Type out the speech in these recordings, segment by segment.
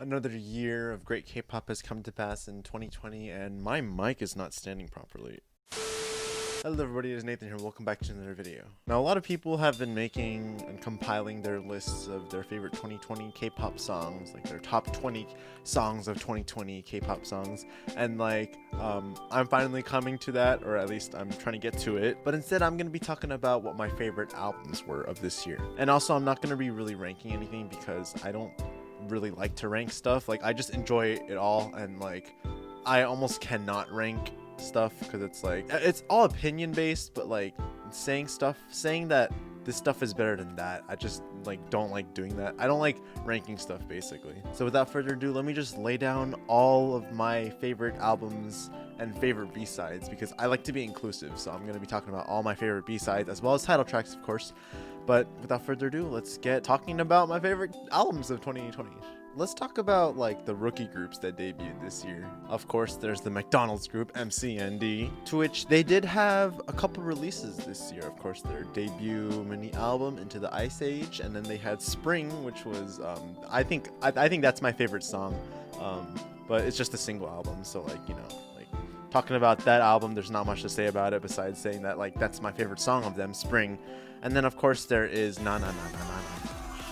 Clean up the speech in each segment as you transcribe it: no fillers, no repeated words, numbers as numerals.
Another year of great K-pop has come to pass in 2020, and my mic is not standing properly. Hello everybody, it's Nathan here. Welcome back to another video. Now, a lot of people have been making and compiling their lists of their favorite 2020 K-pop songs, like their top 20 songs of 2020 K-pop songs, and I'm finally coming to that, or at least I'm trying to get to it. But instead, I'm going to be talking about what my favorite albums were of this year. And also, I'm not going to be really ranking anything because I don't really like to rank stuff. Like, I just enjoy it all, and I almost cannot rank stuff because it's all opinion based, but saying that this stuff is better than that, I just don't like doing that. I don't like ranking stuff, basically. So without further ado, let me just lay down all of my favorite albums and favorite B-sides, because I like to be inclusive. So I'm going to be talking about all my favorite B-sides as well as title tracks, of course. But without further ado, let's get talking about my favorite albums of 2020. Let's talk about the rookie groups that debuted this year. Of course, there's the McDonald's group, MCND, to which they did have a couple releases this year. Of course, their debut mini album, Into the Ice Age, and then they had Spring, which was I think that's my favorite song, but it's just a single album. So talking about that album, there's not much to say about it besides saying that that's my favorite song of them, Spring. And then of course there is Na Na Na Na Na Na.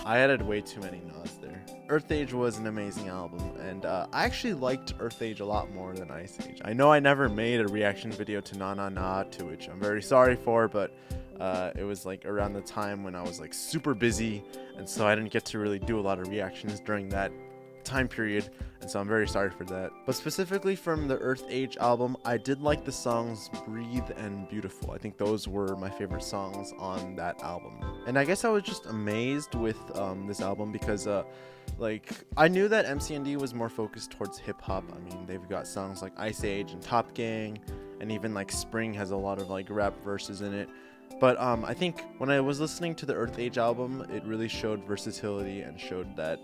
I added way too many nas there. Earth Age was an amazing album, and I actually liked Earth Age a lot more than Ice Age. I know I never made a reaction video to Na Na Na, to which I'm very sorry for, but it was around the time when I was super busy, and so I didn't get to really do a lot of reactions during that time period, and so I'm very sorry for that. But specifically from the Earth Age album, I did like the songs Breathe and Beautiful. I think those were my favorite songs on that album. And I guess I was just amazed with this album because I knew that MCND was more focused towards hip-hop. I mean, they've got songs like Ice Age and Top Gang, and even Spring has a lot of rap verses in it. But I think when I was listening to the Earth Age album, it really showed versatility and showed that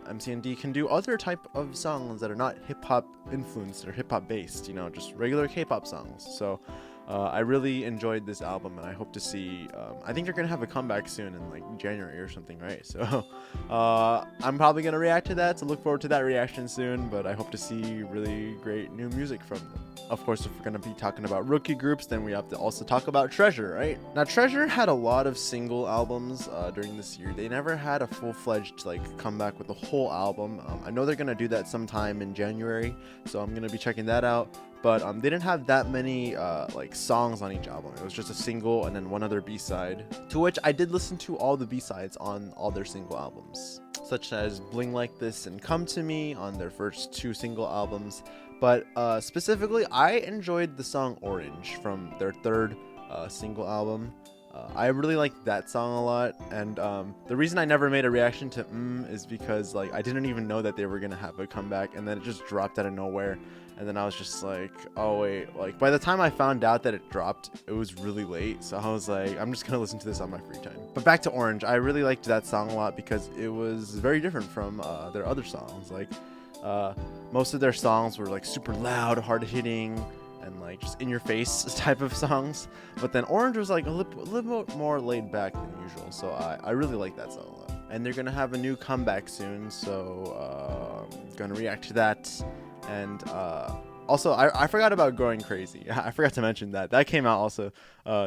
MCND can do other type of songs that are not hip-hop influenced or hip-hop based, just regular K-pop songs. So I really enjoyed this album, and I hope to see, I think they're going to have a comeback soon in January or something, right? So I'm probably going to react to that, so look forward to that reaction soon, but I hope to see really great new music from them. Of course, if we're going to be talking about rookie groups, then we have to also talk about Treasure, right? Now, Treasure had a lot of single albums during this year. They never had a full-fledged comeback with a whole album. I know they're going to do that sometime in January, so I'm going to be checking that out. But they didn't have that many songs on each album. It was just a single and then one other B-side, to which I did listen to all the B-sides on all their single albums, such as Bling Like This and Come To Me on their first two single albums. But specifically, I enjoyed the song Orange from their third single album. I really liked that song a lot, and the reason I never made a reaction to is because I didn't even know that they were gonna have a comeback, and then it just dropped out of nowhere, and then I was just oh wait, by the time I found out that it dropped, it was really late, so I was I'm just gonna listen to this on my free time. But back to Orange, I really liked that song a lot because it was very different from their other songs. Most of their songs were super loud, hard-hitting, and just in your face type of songs, but then Orange was a little bit more laid back than usual, so I really like that song a lot. And they're gonna have a new comeback soon, so gonna react to that. And also I forgot about Going Crazy. I forgot to mention that came out also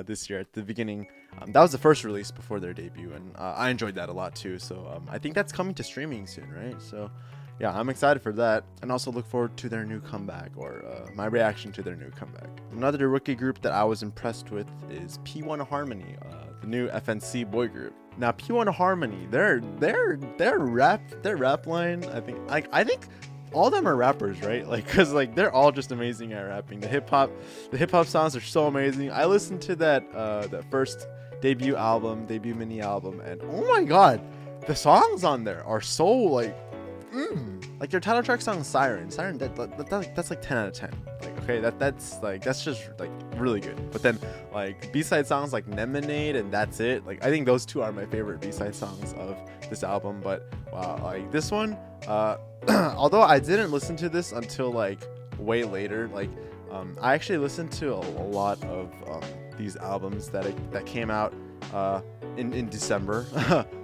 this year at the beginning. That was the first release before their debut, and I enjoyed that a lot too, so I think that's coming to streaming soon, right? So yeah, I'm excited for that, and also look forward to their new comeback, or my reaction to their new comeback. Another rookie group that I was impressed with is P1 Harmony, the new FNC boy group. Now, P1 Harmony, their rap line, I think all of them are rappers, right? Cause they're all just amazing at rapping. The hip hop songs are so amazing. I listened to that first debut mini album, and oh my god, the songs on there are so their title track song Siren, that's 10 out of 10. Okay, that's just really good. But then B-side songs like Lemonade and That's It, I think those two are my favorite B-side songs of this album. But wow, this one, although I didn't listen to this until way later, I actually listened to a lot of these albums that came out in December.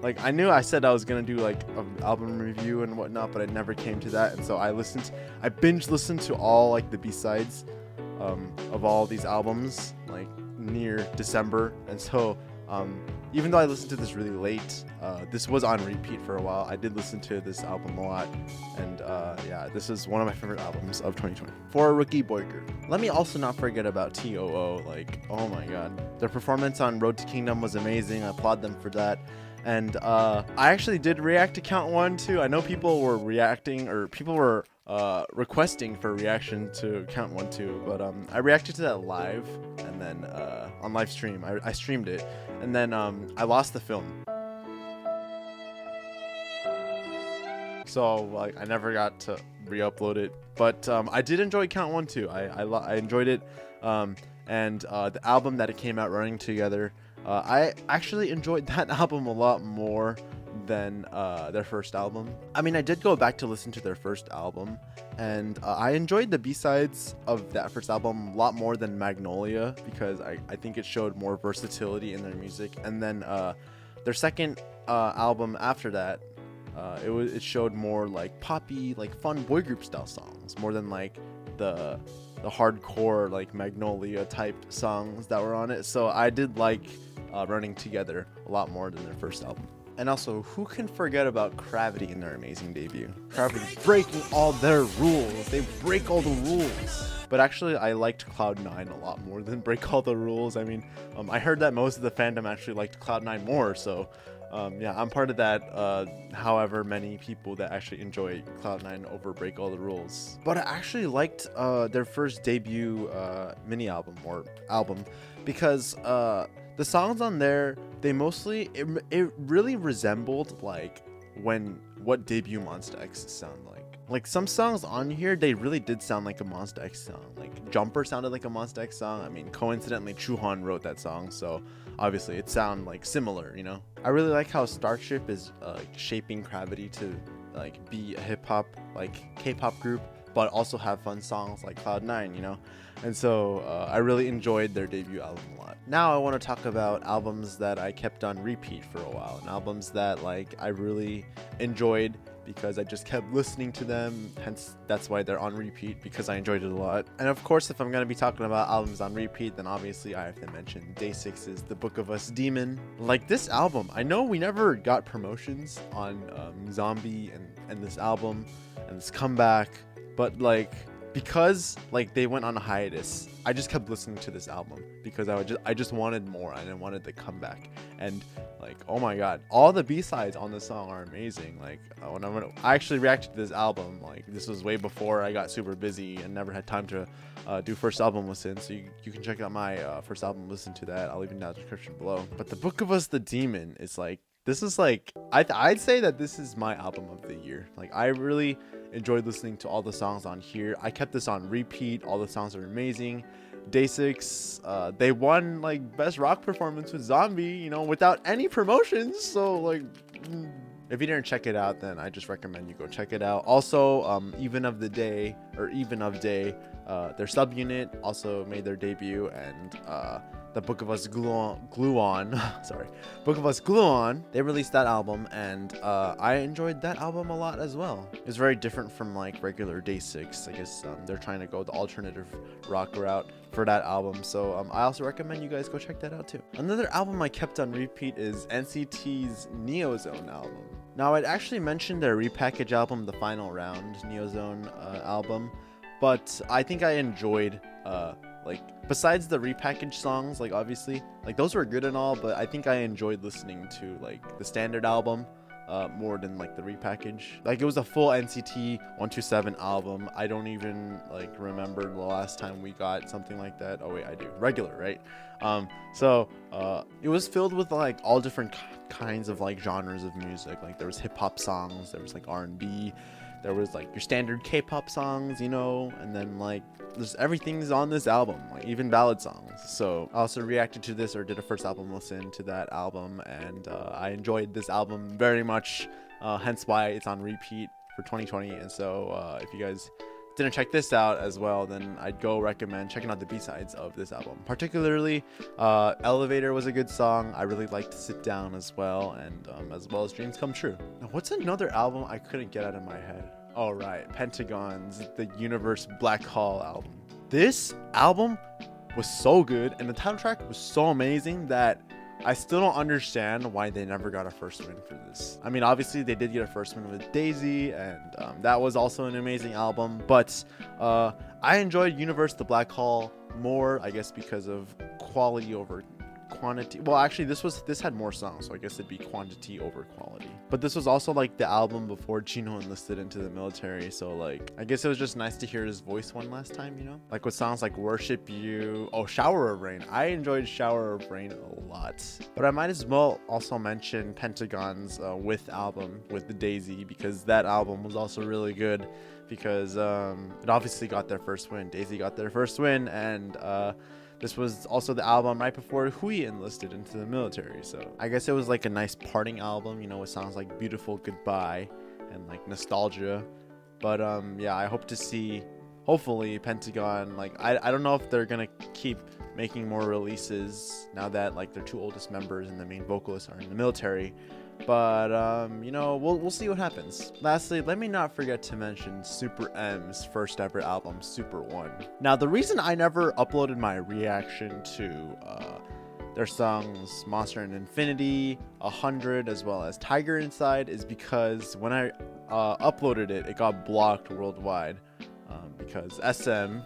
Like I knew I said I was gonna do like an album review and whatnot, but I never came to that. And so I binge listened to all like the B-sides of all these albums like near December. And so even though I listened to this really late, this was on repeat for a while. I did listen to this album a lot, and yeah, this is one of my favorite albums of 2020 for a rookie boy group. Let me also not forget about TOO. Like, oh my god, their performance on Road to Kingdom was amazing. I applaud them for that. And I actually did react to Count One too. I know people were reacting, or people were requesting for reaction to Count 1 too, but I reacted to that live, and then on live stream I streamed it, and then I lost the film, so like I never got to re-upload it. But I did enjoy Count 1 too. I enjoyed it, and the album that it came out running together, I actually enjoyed that album a lot more than their first album. I mean, I did go back to listen to their first album, and I enjoyed the B-sides of that first album a lot more than Magnolia, because I think it showed more versatility in their music. And then their second album after that, it showed more like poppy, like fun boy group style songs, more than like the hardcore like Magnolia type songs that were on it. So I did like Running Together a lot more than their first album. And also, who can forget about Gravity in their amazing debut? Gravity breaking all their rules. They break all the rules. But actually, I liked Cloud9 a lot more than Break All the Rules. I mean, I heard that most of the fandom actually liked Cloud9 more. So, yeah, I'm part of that. However many people that actually enjoy Cloud9 over Break All the Rules. But I actually liked their first debut mini album or album, because the songs on there, they mostly, it really resembled like what debut Monsta X sound like. Like some songs on here, they really did sound like a Monsta X song. Like Jumper sounded like a Monsta X song. I mean, coincidentally, Chuhan wrote that song, so obviously it sounded like similar, you know? I really like how Starship is shaping Gravity to like be a hip hop, like K-pop group, but also have fun songs like Cloud9, you know? And so I really enjoyed their debut album a lot. Now I want to talk about albums that I kept on repeat for a while, and albums that like I really enjoyed because I just kept listening to them, hence that's why they're on repeat, because I enjoyed it a lot. And of course, if I'm going to be talking about albums on repeat, then obviously I have to mention Day6's The Book of Us Demon. Like this album, I know we never got promotions on Zombie and this album and this comeback, but like because like they went on a hiatus, I just kept listening to this album because I just wanted more, and I wanted the comeback. And like, oh my god, all the B-sides on this song are amazing. Like I actually reacted to this album, like this was way before I got super busy and never had time to do first album listen, so you can check out my first album listen to that. I'll leave it in the description below. But The Book of Us the Demon is like, this is like, I'd say that this is my album of the year. Like I really enjoyed listening to all the songs on here. I kept this on repeat. All the songs are amazing. Day6, they won like best rock performance with Zombie, you know, without any promotions. So like, if you didn't check it out, then I just recommend you go check it out. Also, Even of Day, their subunit also made their debut, and The Book of Us Glue On, sorry, Book of Us Glue On, they released that album, and I enjoyed that album a lot as well. It's very different from like regular Day6. I guess they're trying to go the alternative rock route for that album, so I also recommend you guys go check that out too. Another album I kept on repeat is NCT's Neozone album. Now, I'd actually mentioned their repackage album, The Final Round Neozone album, but I think I enjoyed like besides the repackaged songs, like obviously like those were good and all, but I think I enjoyed listening to like the standard album more than like the repackage. Like it was a full NCT 127 album. I don't even like remember the last time we got something like that. Oh wait, I do. Regular, right? So it was filled with like all different kinds of like genres of music. Like there was hip hop songs, there was like R&B, there was like your standard K-pop songs, you know, and then like there's everything's on this album, like even ballad songs. So I also reacted to this, or did a first album listen to that album, and I enjoyed this album very much, hence why it's on repeat for 2020. And so if you guys didn't check this out as well, then I'd go recommend checking out the B-sides of this album. Particularly, Elevator was a good song. I really liked Sit Down as well, and as well as Dreams Come True. Now, what's another album I couldn't get out of my head? Oh, right, Pentagon's The Universe Black Hole album. This album was so good, and the title track was so amazing that I still don't understand why they never got a first win for this. I mean, obviously they did get a first win with Daisy, and that was also an amazing album, but I enjoyed Universe the Black Hole more, I guess, because of quality over quantity. Well, actually, this had more songs, so I guess it'd be quantity over quality. But this was also like the album before Gino enlisted into the military, so like I guess it was just nice to hear his voice one last time, you know, like with songs like Worship You. Oh, Shower of Rain. I enjoyed Shower of Rain a lot. But I might as well also mention Pentagon's With album with the Daisy, because that album was also really good, because it obviously got their first win. Daisy got their first win, and this was also the album right before Hui enlisted into the military. So I guess it was like a nice parting album, you know, with songs like Beautiful Goodbye and like Nostalgia. But yeah, I hope to see, hopefully, Pentagon, like I don't know if they're gonna keep making more releases now that like their two oldest members and the main vocalists are in the military. But you know, we'll see what happens. Lastly, let me not forget to mention Super M's first ever album, Super One. Now, the reason I never uploaded my reaction to their songs Monster and Infinity, 100, as well as Tiger Inside, is because when I uploaded it, it got blocked worldwide because SM,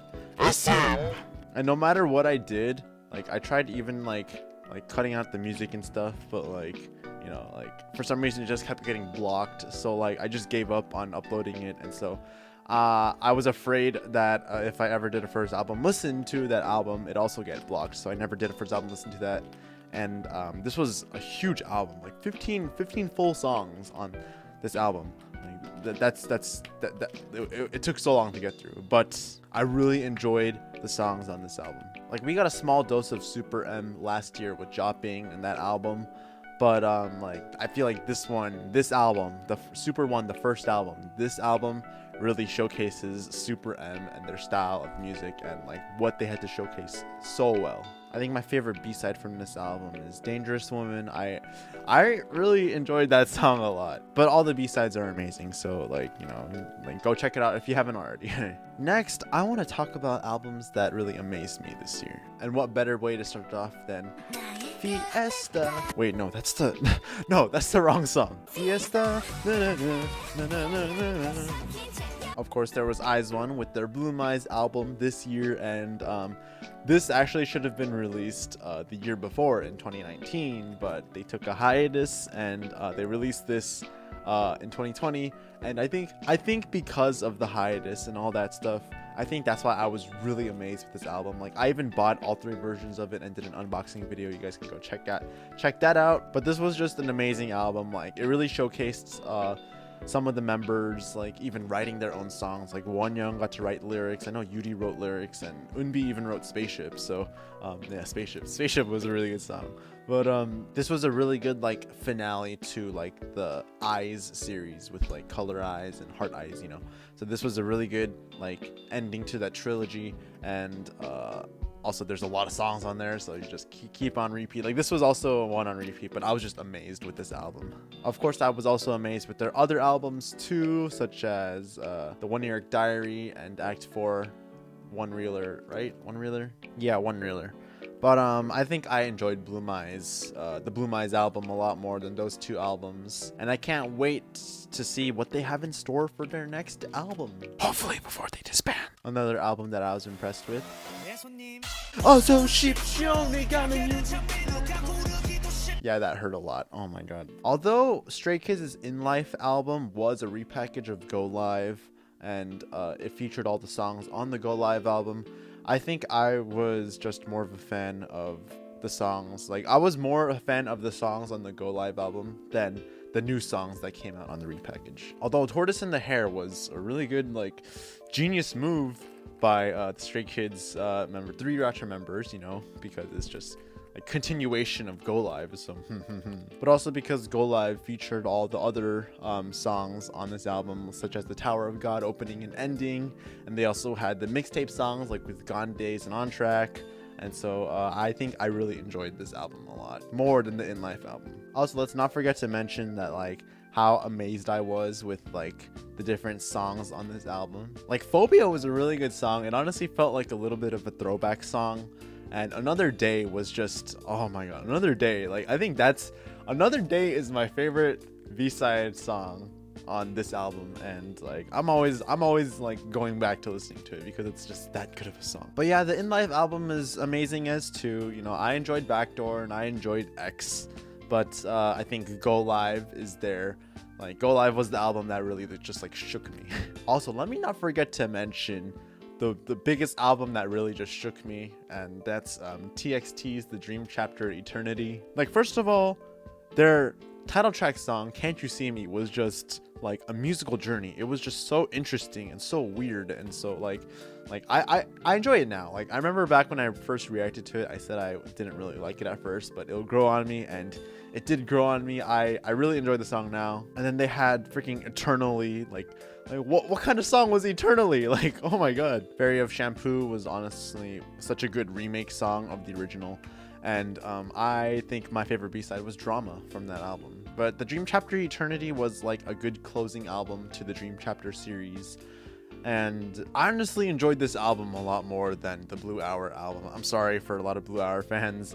and no matter what I did, like I tried even like cutting out the music and stuff, but like, you know, like for some reason it just kept getting blocked. So like I just gave up on uploading it, and so I was afraid that if I ever did a first album listen to that album, it also get blocked. So I never did a first album listen to that. And this was a huge album, like 15 full songs on this album. Like, it took so long to get through, but I really enjoyed the songs on this album. Like, we got a small dose of Super M last year with Jopping and that album, but like I feel like this album, the Super One, the first album, this album really showcases Super M and their style of music and like what they had to showcase so well. I think my favorite B-side from this album is Dangerous Woman. I really enjoyed that song a lot, but all the B-sides are amazing, so like, you know, like go check it out if you haven't already. Next, I want to talk about albums that really amazed me this year, and what better way to start off than Fiesta. Wait, no, that's the wrong song. Fiesta. Of course, there was IZ*ONE with their Bloom Eyes album this year, and this actually should have been released the year before in 2019, but they took a hiatus, and they released this in 2020. And I think because of the hiatus and all that stuff, I think that's why I was really amazed with this album. Like, I even bought all 3 versions of it and did an unboxing video. You guys can go check that out. But this was just an amazing album. Like, it really showcased some of the members, like, even writing their own songs. Like, Wonyoung got to write lyrics. I know Yuri wrote lyrics, and Eunbi even wrote Spaceship. So yeah, Spaceship was a really good song. But this was a really good like finale to like the Eyes series with like Color Eyes and Heart Eyes, you know. So this was a really good like ending to that trilogy, and also there's a lot of songs on there, so you just keep on repeat. Like, this was also one on repeat, but I was just amazed with this album. Of course, I was also amazed with their other albums too, such as the One Lyric Diary and Act 4 One Reeler, right? One Reeler? Yeah, One Reeler. But I think I enjoyed Bloom Eyes, the Bloom Eyes album, a lot more than those 2 albums. And I can't wait to see what they have in store for their next album. Hopefully before they disband. Another album that I was impressed with. Yeah, that hurt a lot. Oh my god. Although Stray Kids' In Life album was a repackage of Go Live, and it featured all the songs on the Go Live album, I think I was just more of a fan of the songs. Like, I was more a fan of the songs on the Go Live album than the new songs that came out on the repackage. Although Tortoise in the Hair was a really good, like, genius move by the Stray Kids 3 Ratchet members, you know, because it's just like continuation of Go Live, so but also because Go Live featured all the other songs on this album, such as the Tower of God opening and ending, and they also had the mixtape songs like with Gone Days and On Track. And so I think I really enjoyed this album a lot more than the In Life album. Also, let's not forget to mention that like how amazed I was with like the different songs on this album. Like Phobia was a really good song. It honestly felt like a little bit of a throwback song. And Another Day was just, oh my god, Another Day. Like I think that's Another Day is my favorite B-side song on this album, and like I'm always like going back to listening to it because it's just that good of a song. But yeah, the In Life album is amazing as too. You know, I enjoyed Backdoor and I enjoyed X, but I think Go Live is there. Like Go Live was the album that really just like shook me. Also, let me not forget to mention the biggest album that really just shook me, and that's TXT's The Dream Chapter Eternity. Like first of all, their title track song Can't You See Me was just like a musical journey. It was just so interesting and so weird, and so like I enjoy it now. Like I remember back when I first reacted to it, I said I didn't really like it at first, but it'll grow on me, and it did grow on me. I really enjoy the song now. And then they had freaking Eternally. Like what kind of song was Eternally? Like, oh my god. Fairy of Shampoo was honestly such a good remake song of the original. And I think my favorite B-side was Drama from that album. But the Dream Chapter Eternity was like a good closing album to the Dream Chapter series. And I honestly enjoyed this album a lot more than the Blue Hour album. I'm sorry for a lot of Blue Hour fans.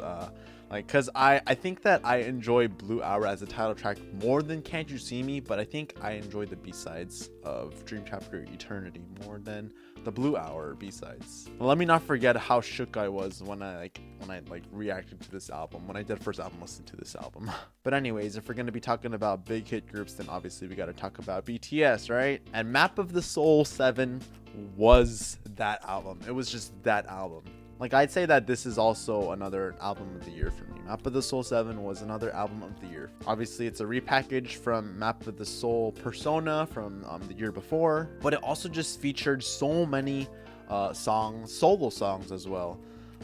Because I think that I enjoy Blue Hour as a title track more than Can't You See Me, but I think I enjoy the B-sides of Dream Chapter Eternity more than the Blue Hour B-sides. But let me not forget how shook I was when I reacted to this album, when I did first album listen to this album. But anyways, if we're going to be talking about big hit groups, then obviously we got to talk about BTS, right? And Map of the Soul 7 was that album. It was just that album. Like, I'd say that this is also another album of the year for me. Map of the Soul 7 was another album of the year. Obviously, it's a repackage from Map of the Soul Persona from the year before, but it also just featured so many songs, solo songs as well.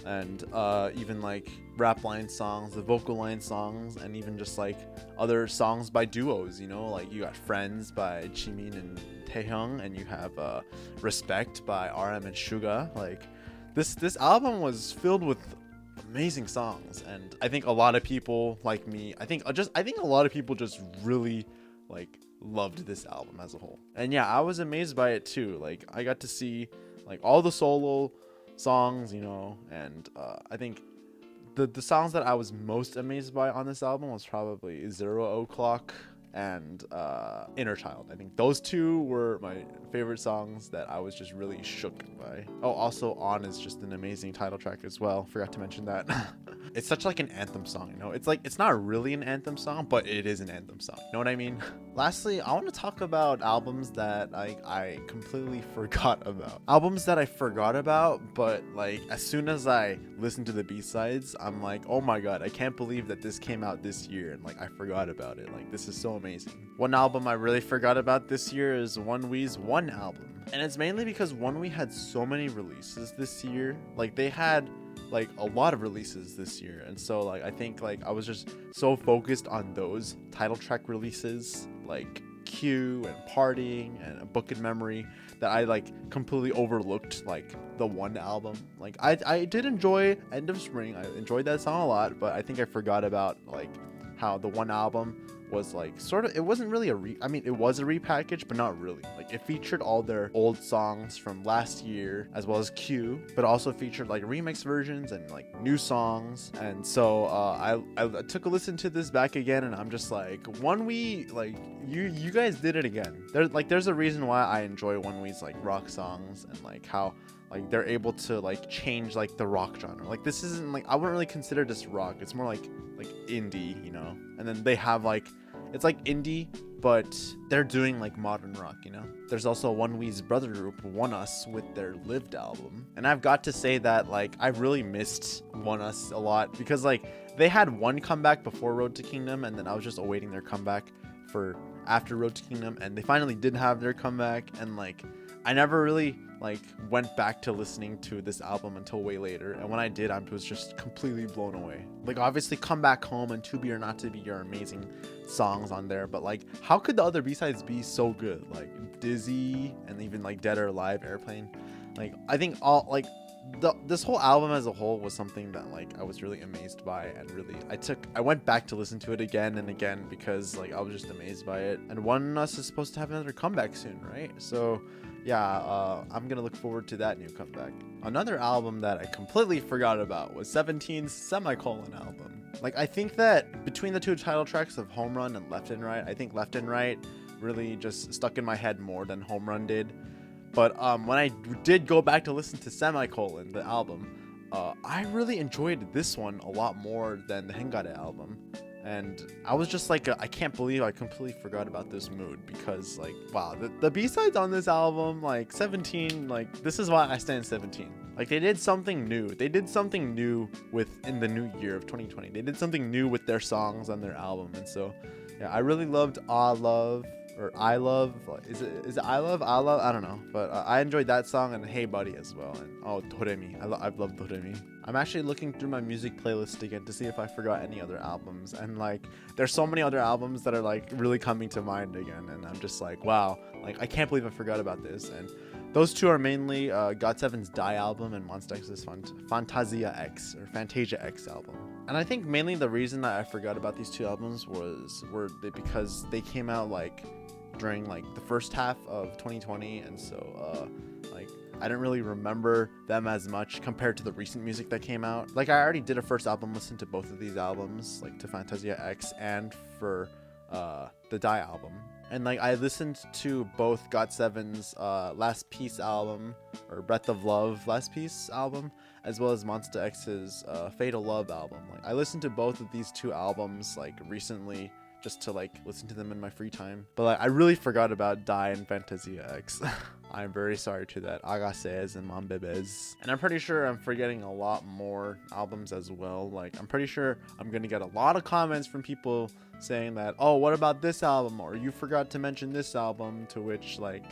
And even like rap line songs, the vocal line songs, and even just like other songs by duos, you know, like you got Friends by Jimin and Taehyung, and you have Respect by RM and Suga. Like, this album was filled with amazing songs, and I think a lot of people like me, I think a lot of people just really like loved this album as a whole. And yeah, I was amazed by it too. Like I got to see like all the solo songs, you know, and I think the songs that I was most amazed by on this album was probably 0 O'Clock and Inner Child. I think those two were my favorite songs that I was just really shook by. Oh, also On is just an amazing title track as well. Forgot to mention that. It's such like an anthem song, you know. It's like, it's not really an anthem song, but it is an anthem song. You know what I mean? Lastly, I want to talk about albums that I completely forgot about. Albums that I forgot about, but like as soon as I listen to the B-sides, I'm like, oh my god, I can't believe that this came out this year, and like I forgot about it. Like, this is so amazing. One album I really forgot about this year is OneWe's One album. And it's mainly because OneWe had so many releases this year. Like, they had like a lot of releases this year, and so like I think like I was just so focused on those title track releases like Q and Partying and A Book in Memory that I like completely overlooked like the One album. Like I did enjoy End of Spring. I enjoyed that song a lot, but I think I forgot about like how the One album was like sort of, it wasn't really it was a repackage, but not really. Like, it featured all their old songs from last year as well as Q, but also featured like remix versions and like new songs. And so I took a listen to this back again, and I'm just like, OneWe, like you guys did it again. There's a reason why I enjoy OneWe's like rock songs, and like how like they're able to like change like the rock genre. Like, this isn't like, I wouldn't really consider this rock. It's more like indie, you know. And then they have like, it's like indie, but they're doing like modern rock, you know. There's also OneWe's brother group, OneUs, with their Lived album. And I've got to say that like I've really missed OneUs a lot, because like they had one comeback before Road to Kingdom, and then I was just awaiting their comeback for after Road to Kingdom, and they finally did have their comeback. And like I never really like went back to listening to this album until way later, and when I did, I was just completely blown away. Like obviously Come Back Home and To Be or Not to Be are amazing songs on there, but like how could the other B-sides be so good? Like Dizzy and even like Dead or Alive, Airplane. Like I think all like this whole album as a whole was something that like I was really amazed by, and really I went back to listen to it again and again because like I was just amazed by it. And One Us is supposed to have another comeback soon, right? So yeah, I'm gonna look forward to that new comeback. Another album that I completely forgot about was 17's Semicolon album. Like I think that between the two title tracks of Home Run and Left and Right, I think Left and Right really just stuck in my head more than Home Run did. But when I did go back to listen to Semicolon, the album, I really enjoyed this one a lot more than the Hengare album. And I was just like, I can't believe I completely forgot about this mood, because like, wow, the B-sides on this album, like 17, like this is why I stand 17. Like they did something new. They did something new in the new year of 2020. They did something new with their songs on their album. And so, yeah, I really loved I Love. Or I Love, is it I Love? I don't know. But I enjoyed that song, and Hey Buddy as well. And oh, Doremi. I've loved Doremi. I'm actually looking through my music playlist again to see if I forgot any other albums. And like, there's so many other albums that are like really coming to mind again. And I'm just like, wow, like I can't believe I forgot about this. And those two are mainly GOT7's Die album and Monsta X's Fantasia X or Fantasia X album. And I think mainly the reason that I forgot about these two albums were because they came out like during like the first half of 2020, and so like I didn't really remember them as much compared to the recent music that came out. Like I already did a first album listen to both of these albums, like to Fantasia X and for the Die album. And like I listened to both GOT7's Last Piece album, or Breath of Love Last Piece album, as well as Monsta X's Fatal Love album. Like I listened to both of these two albums like recently, just to like listen to them in my free time. But like I really forgot about Die and Fantasia X. I'm very sorry to that. Agases and Mambebes. And I'm pretty sure I'm forgetting a lot more albums as well. Like I'm pretty sure I'm gonna get a lot of comments from people saying that, oh, what about this album? Or you forgot to mention this album, to which like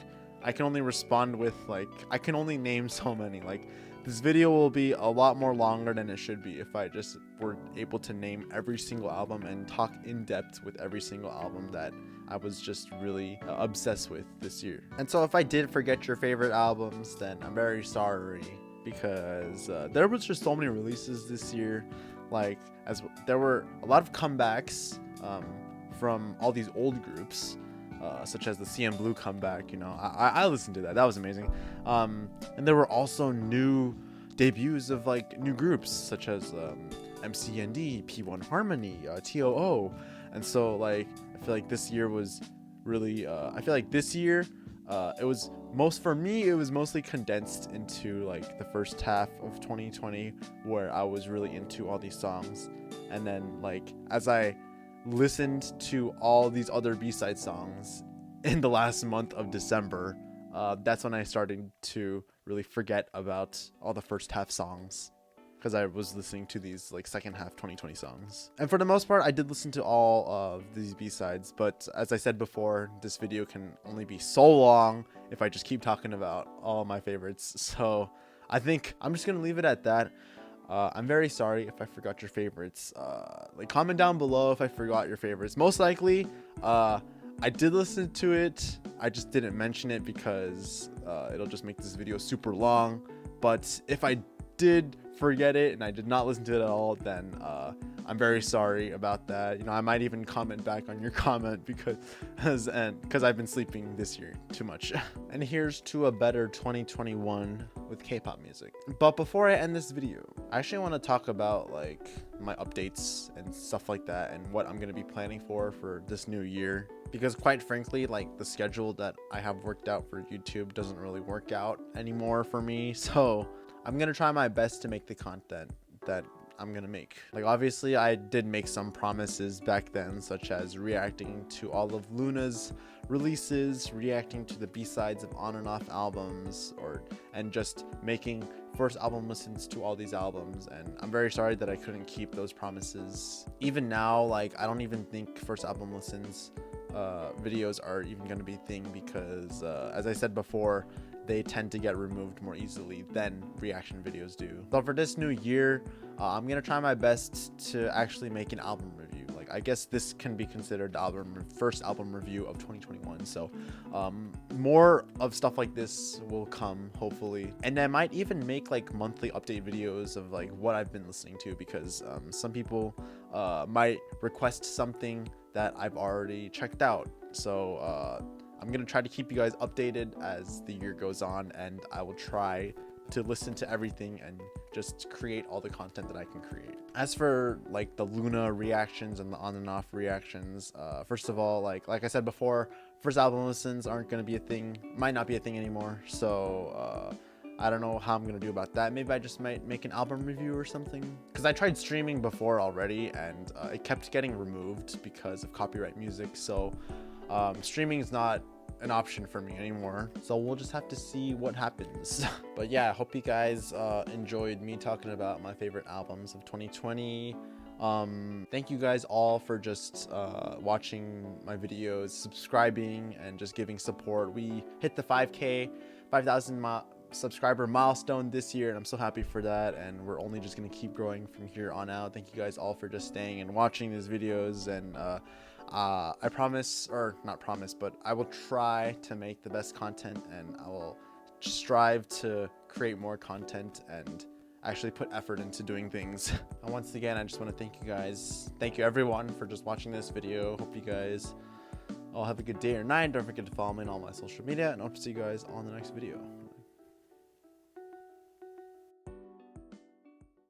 I can only respond with like, I can only name so many. Like this video will be a lot more longer than it should be if I just were able to name every single album and talk in depth with every single album that I was just really obsessed with this year. And so if I did forget your favorite albums, then I'm very sorry, because there was just so many releases this year. Like as there were a lot of comebacks from all these old groups. Such as the CM Blue comeback, you know, I listened to that. That was amazing. And there were also new debuts of like new groups such as MCND, P1 Harmony, TOO. And so like I feel like this year was really it was mostly condensed into like the first half of 2020, where I was really into all these songs. And then like as I listened to all these other B-side songs in the last month of December, that's when I started to really forget about all the first half songs, because I was listening to these like second half 2020 songs. And for the most part, I did listen to all of these B-sides, but as I said before, this video can only be so long if I just keep talking about all my favorites. So I think I'm just gonna leave it at that. I'm very sorry if I forgot your favorites. Like comment down below if I forgot your favorites. Most likely, I did listen to it. I just didn't mention it because it'll just make this video super long. But if I did forget it and I did not listen to it at all, then I'm very sorry about that. You know, I might even comment back on your comment because I've been sleeping this year too much. And here's to a better 2021 with K-pop music. But before I end this video, I actually want to talk about like my updates and stuff like that, and what I'm going to be planning for this new year. Because quite frankly, like the schedule that I have worked out for YouTube doesn't really work out anymore for me. So I'm going to try my best to make the content that I'm going to make. Like obviously I did make some promises back then, such as reacting to all of Luna's releases, reacting to the B-sides of on and off albums, and just making first album listens to all these albums. And I'm very sorry that I couldn't keep those promises. Even now, like I don't even think first album listens videos are even going to be a thing, because as I said before, they tend to get removed more easily than reaction videos do. So for this new year, I'm gonna try my best to actually make an album review. Like, I guess this can be considered the first album review of 2021. So more of stuff like this will come, hopefully. And I might even make like monthly update videos of like what I've been listening to, because some people might request something that I've already checked out. So I'm gonna try to keep you guys updated as the year goes on, and I will try to listen to everything and just create all the content that I can create. As for like the Luna reactions and the on and off reactions, first of all, like I said before, first album listens aren't gonna be a thing, might not be a thing anymore. So I don't know how I'm gonna do about that. Maybe I just might make an album review or something, because I tried streaming before already, and it kept getting removed because of copyright music. So streaming is not an option for me anymore, so we'll just have to see what happens. But yeah, I hope you guys enjoyed me talking about my favorite albums of 2020. Thank you guys all for just watching my videos, subscribing, and just giving support. We hit the 5,000 subscriber milestone this year, and I'm so happy for that, and we're only just gonna keep growing from here on out. Thank you guys all for just staying and watching these videos, and I promise, or not promise, but I will try to make the best content, and I will strive to create more content and actually put effort into doing things. And once again, I just want to thank you guys. Thank you everyone for just watching this video. Hope you guys all have a good day or night. Don't forget to follow me on all my social media, and I hope to see you guys on the next video.